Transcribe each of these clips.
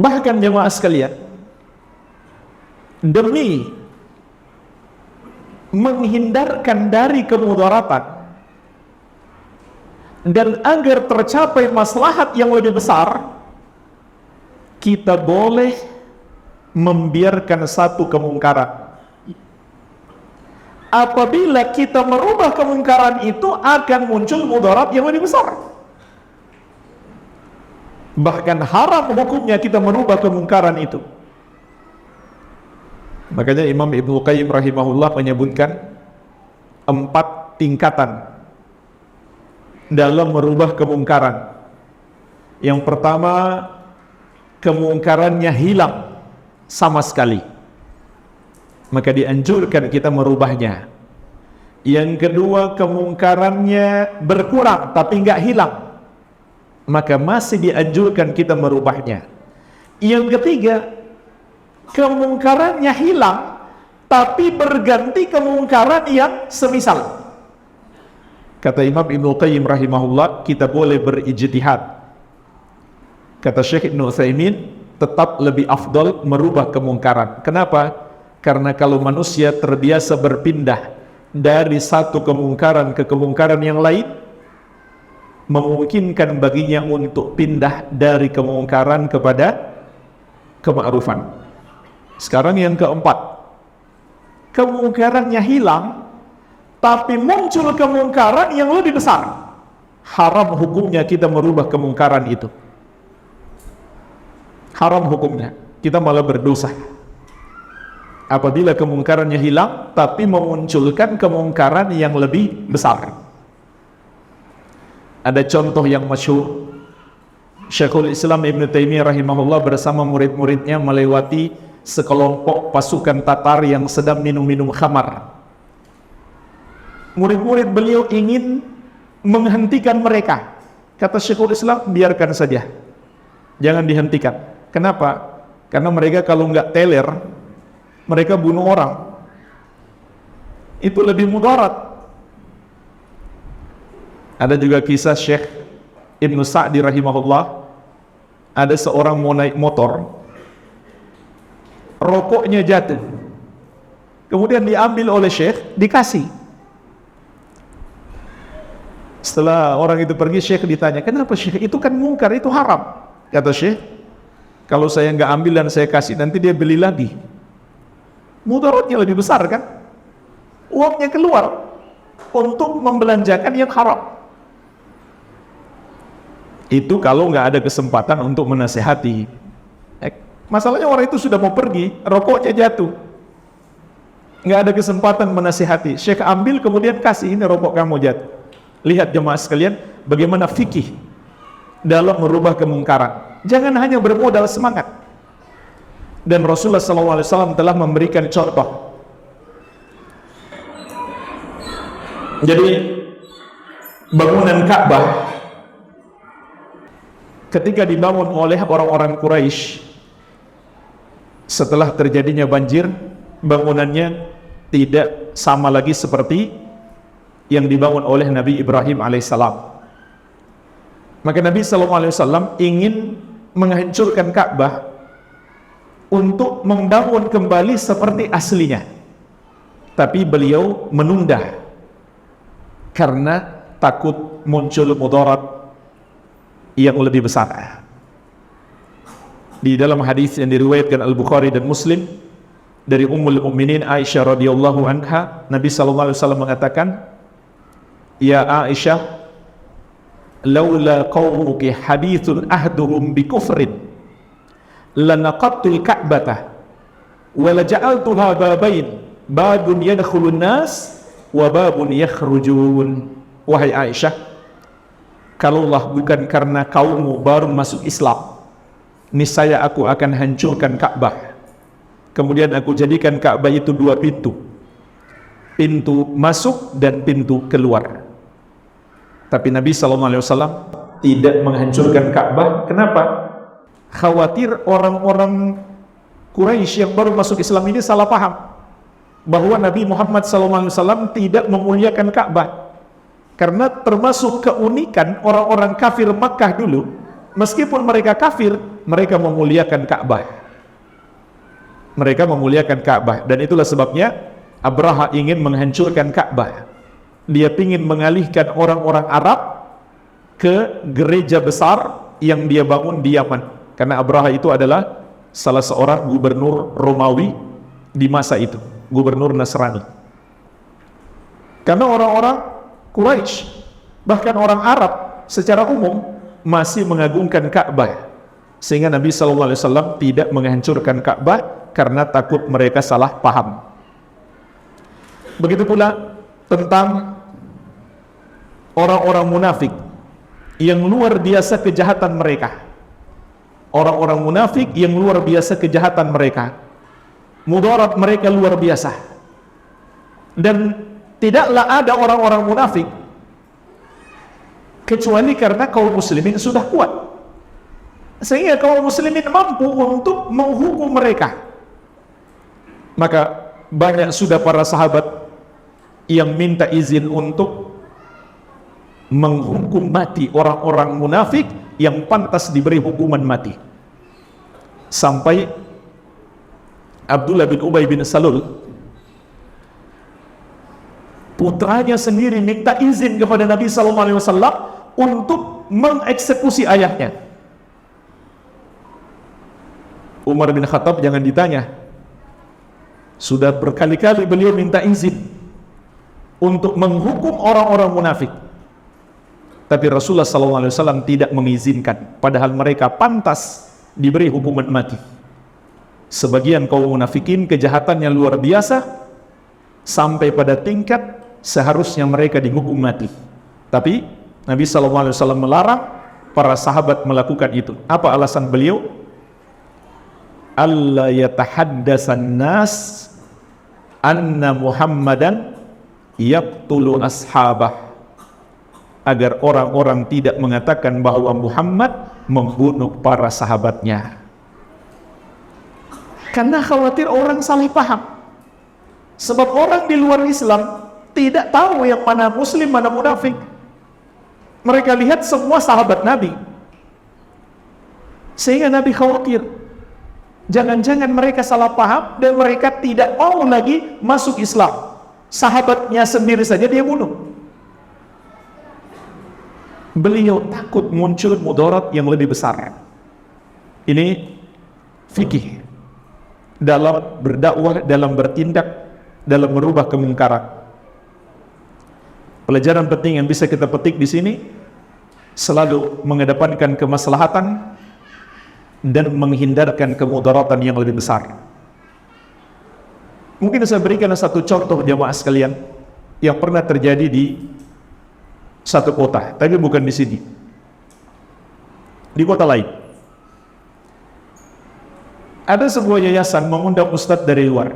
Bahkan jemaah sekalian, demi menghindarkan dari kemudaratan dan agar tercapai maslahat yang lebih besar, kita boleh membiarkan satu kemungkaran. Apabila kita merubah kemungkaran itu, akan muncul mudarat yang lebih besar. Bahkan haram hukumnya kita merubah kemungkaran itu. Makanya Imam Ibnu Qayyim rahimahullah menyebutkan 4 tingkatan dalam merubah kemungkaran. Yang pertama, kemungkarannya hilang sama sekali, maka dianjurkan kita merubahnya. Yang kedua, kemungkarannya berkurang tapi enggak hilang, maka masih dianjurkan kita merubahnya. Yang ketiga, kemungkarannya hilang tapi berganti kemungkaran yang semisal. Kata Imam Ibnu Qayyim rahimahullah, kita boleh berijtihad. Kata Syekh Ibnu Utsaimin, tetap lebih afdal merubah kemungkaran. Kenapa? Karena kalau manusia terbiasa berpindah dari satu kemungkaran ke kemungkaran yang lain, memungkinkan baginya untuk pindah dari kemungkaran kepada kema'rufan. Sekarang yang keempat, kemungkarannya hilang tapi muncul kemungkaran yang lebih besar. Haram hukumnya kita merubah kemungkaran itu. Haram hukumnya, kita malah berdosa apabila kemungkarannya hilang tapi memunculkan kemungkaran yang lebih besar. Ada contoh yang masyhur, Syekhul Islam Ibn Taimiyah rahimahullah bersama murid-muridnya melewati sekelompok pasukan Tatar yang sedang minum-minum khamar. Murid-murid beliau ingin menghentikan mereka. Kata Syekhul Islam, biarkan saja, jangan dihentikan. Kenapa? Karena mereka kalau nggak teler, mereka bunuh orang. Itu lebih mudarat. Ada juga kisah Syekh Ibnu Sa'di rahimahullah. Ada seorang mau naik motor, rokoknya jatuh, kemudian diambil oleh Syekh, dikasih. Setelah orang itu pergi, Syekh ditanya, kenapa Syekh? Itu kan mungkar, itu haram. Kata Syekh, kalau saya nggak ambil dan saya kasih, nanti dia beli lagi. Mudaratnya lebih besar kan? Uangnya keluar untuk membelanjakan yang haram. Itu kalau nggak ada kesempatan untuk menasehati. Masalahnya orang itu sudah mau pergi, rokoknya jatuh, nggak ada kesempatan menasehati. Syekh ambil kemudian kasih, ini rokok kamu jatuh. Lihat jemaah sekalian, bagaimana fikih dalam merubah kemungkaran. Jangan hanya bermodal semangat. Dan Rasulullah SAW telah memberikan contoh. Jadi bangunan Ka'bah ketika dibangun oleh orang-orang Quraisy, setelah terjadinya banjir, bangunannya tidak sama lagi seperti yang dibangun oleh Nabi Ibrahim alaihissalam. Maka Nabi SAW ingin menghancurkan Ka'bah untuk membangun kembali seperti aslinya, tapi beliau menunda karena takut muncul mudarat yang lebih besar. Di dalam hadis yang diriwayatkan Al-Bukhari dan Muslim dari Ummul Mukminin Aisyah radhiyallahu anha, Nabi SAW mengatakan, ya Aisyah, laula qaumuki hadithun ahduhum bi kufrin lanaqattul ka'bata wa laja'altuha babain, babun yadkhulun nas wa babun yakhrujun. Wahai Aisyah, kalaulah bukan karena kaummu baru masuk Islam, niscaya aku akan hancurkan Ka'bah. Kemudian aku jadikan Ka'bah itu 2 pintu, pintu masuk dan pintu keluar. Tapi Nabi SAW tidak menghancurkan Ka'bah. Kenapa? Khawatir orang-orang Quraisy yang baru masuk Islam ini salah paham bahwa Nabi Muhammad SAW tidak memuliakan Ka'bah. Karena termasuk keunikan orang-orang kafir Makkah dulu, meskipun mereka kafir, mereka memuliakan Ka'bah. Mereka memuliakan Ka'bah, dan itulah sebabnya Abraha ingin menghancurkan Ka'bah. Dia ingin mengalihkan orang-orang Arab ke gereja besar yang dia bangun di Yaman, karena Abraha itu adalah salah seorang gubernur Romawi di masa itu, gubernur Nasrani. Karena orang-orang Quraisy, bahkan orang Arab secara umum masih mengagungkan Ka'bah, sehingga Nabi SAW tidak menghancurkan Ka'bah karena takut mereka salah paham. Begitu pula tentang orang-orang munafik yang luar biasa kejahatan mereka. Orang-orang munafik yang luar biasa kejahatan mereka, mudarat mereka luar biasa. Dan tidaklah ada orang-orang munafik kecuali karena kaum muslimin sudah kuat, sehingga kaum muslimin mampu untuk menghukum mereka. Maka banyak sudah para sahabat yang minta izin untuk menghukum mati orang-orang munafik yang pantas diberi hukuman mati. Sampai Abdullah bin Ubay bin Salul, putranya sendiri, minta izin kepada Nabi SAW untuk mengeksekusi ayahnya. Umar bin Khattab jangan ditanya, sudah berkali-kali beliau minta izin untuk menghukum orang-orang munafik, tapi Rasulullah SAW tidak mengizinkan, padahal mereka pantas diberi hukuman mati. Sebagian kaum munafikin kejahatannya luar biasa sampai pada tingkat seharusnya mereka dihukum mati, tapi Nabi SAW melarang para sahabat melakukan itu. Apa alasan beliau? Alla yatahaddasan nas anna Muhammadan yaqtulu ashabah, agar orang-orang tidak mengatakan bahwa Muhammad membunuh para sahabatnya, karena khawatir orang salah paham. Sebab orang di luar Islam tidak tahu yang mana muslim, mana munafik. Mereka lihat semua sahabat Nabi, sehingga Nabi khawatir jangan-jangan mereka salah paham dan mereka tidak mau lagi masuk Islam. Sahabatnya sendiri saja dia bunuh. Beliau takut muncul mudarat yang lebih besar. Ini fikih dalam berdakwah, dalam bertindak, dalam merubah kemungkaran. Pelajaran penting yang bisa kita petik di sini, selalu mengedepankan kemaslahatan dan menghindarkan kemudaratan yang lebih besar. Mungkin saya berikan satu contoh jamaah sekalian yang pernah terjadi di satu kota, tapi bukan di sini, di kota lain. Ada sebuah yayasan mengundang ustadz dari luar.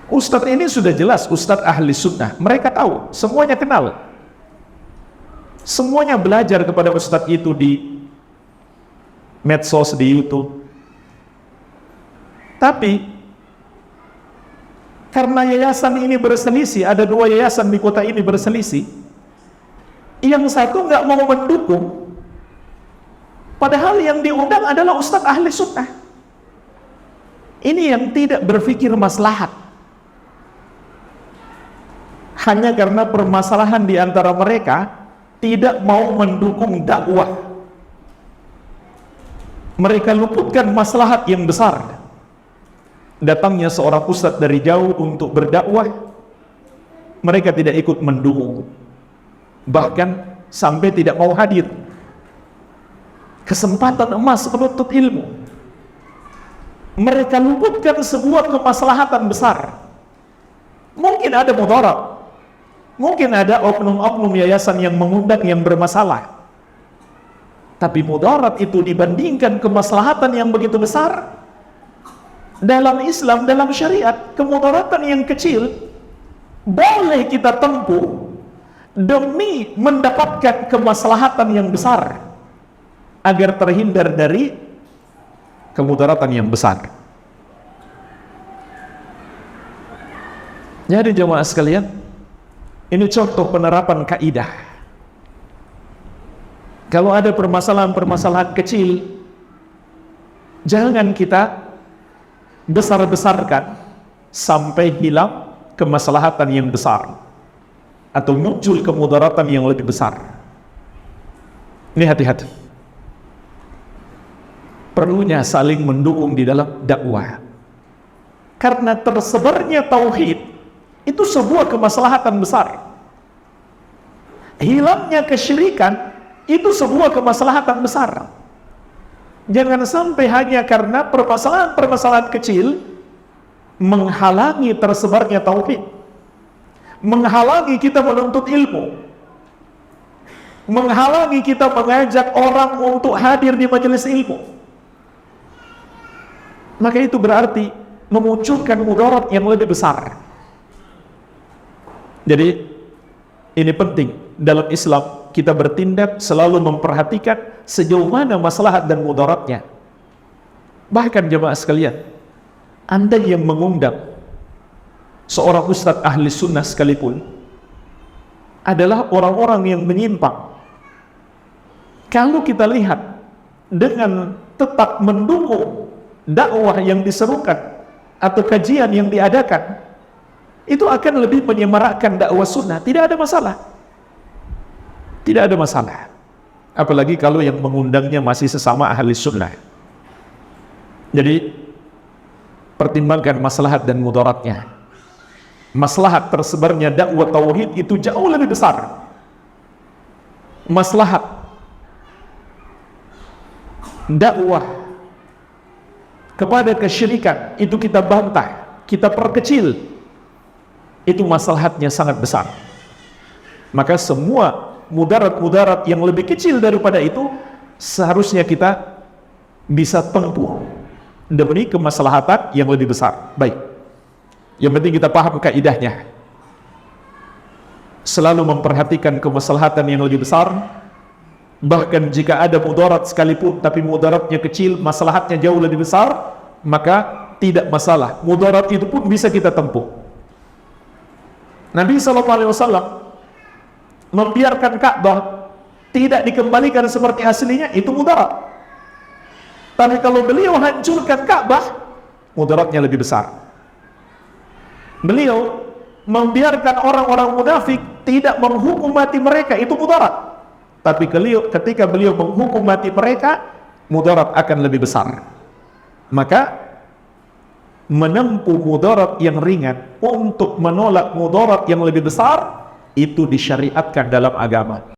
Ustadz ini sudah jelas ustadz ahli sunnah, mereka tahu, semuanya kenal, semuanya belajar kepada ustadz itu di medsos, di YouTube. Tapi karena yayasan ini berselisih, ada dua yayasan di kota ini berselisih, yang satu nggak mau mendukung, padahal yang diundang adalah ustadz ahli sunnah. Ini yang tidak berpikir maslahat, hanya karena permasalahan di antara mereka tidak mau mendukung dakwah. Mereka luputkan maslahat yang besar. Datangnya seorang ustadz dari jauh untuk berdakwah, mereka tidak ikut mendukung, bahkan sampai tidak mau hadir. Kesempatan emas menuntut ilmu, mereka luputkan sebuah kemaslahatan besar. Mungkin ada mudarat, mungkin ada oknum-oknum yayasan yang mengundang yang bermasalah, tapi mudarat itu dibandingkan kemaslahatan yang begitu besar. Dalam Islam, dalam syariat, kemudaratan yang kecil boleh kita tempuh demi mendapatkan kemaslahatan yang besar, agar terhindar dari kemudaratan yang besar. Jadi jemaah sekalian, ini contoh penerapan kaidah. Kalau ada permasalahan-permasalahan kecil, jangan kita besar-besarkan sampai hilang kemaslahatan yang besar atau muncul kemudaratan yang lebih besar. Ini hati-hati. Perlunya saling mendukung di dalam dakwah. Karena tersebarnya tauhid itu sebuah kemaslahatan besar. Hilangnya kesyirikan itu sebuah kemaslahatan besar. Jangan sampai hanya karena permasalahan-permasalahan kecil menghalangi tersebarnya tauhid, menghalangi kita menuntut ilmu, menghalangi kita mengajak orang untuk hadir di majelis ilmu. Maka itu berarti memunculkan mudarat yang lebih besar. Jadi ini penting dalam Islam, kita bertindak selalu memperhatikan sejauh mana maslahat dan mudaratnya. Bahkan jemaah sekalian, Anda yang mengundang seorang ustadz ahli sunnah sekalipun adalah orang-orang yang menyimpang. Kalau kita lihat dengan tetap mendukung dakwah yang diserukan atau kajian yang diadakan, itu akan lebih menyemarakkan dakwah sunnah. Tidak ada masalah. Tidak ada masalah. Apalagi kalau yang mengundangnya masih sesama ahli sunnah. Jadi pertimbangkan maslahat dan mudaratnya. Maslahat tersebarnya dakwah tauhid itu jauh lebih besar. Maslahat dakwah kepada kesyirikan itu kita bantah, kita perkecil, itu maslahatnya sangat besar. Maka semua mudarat-mudarat yang lebih kecil daripada itu seharusnya kita bisa tempuh demi kemaslahatan yang lebih besar. Baik, yang penting kita paham kaidahnya, selalu memperhatikan kemaslahatan yang lebih besar. Bahkan jika ada mudarat sekalipun tapi mudaratnya kecil, maslahatnya jauh lebih besar, maka tidak masalah, mudarat itu pun bisa kita tempuh. Nabi SAW membiarkan Ka'bah tidak dikembalikan seperti aslinya, itu mudarat. Tapi kalau beliau hancurkan Ka'bah, mudaratnya lebih besar. Beliau membiarkan orang-orang munafik tidak menghukum mati mereka, itu mudarat. Tapi ketika beliau menghukum mati mereka, mudarat akan lebih besar. Maka menempuh mudarat yang ringan untuk menolak mudarat yang lebih besar, itu disyariatkan dalam agama.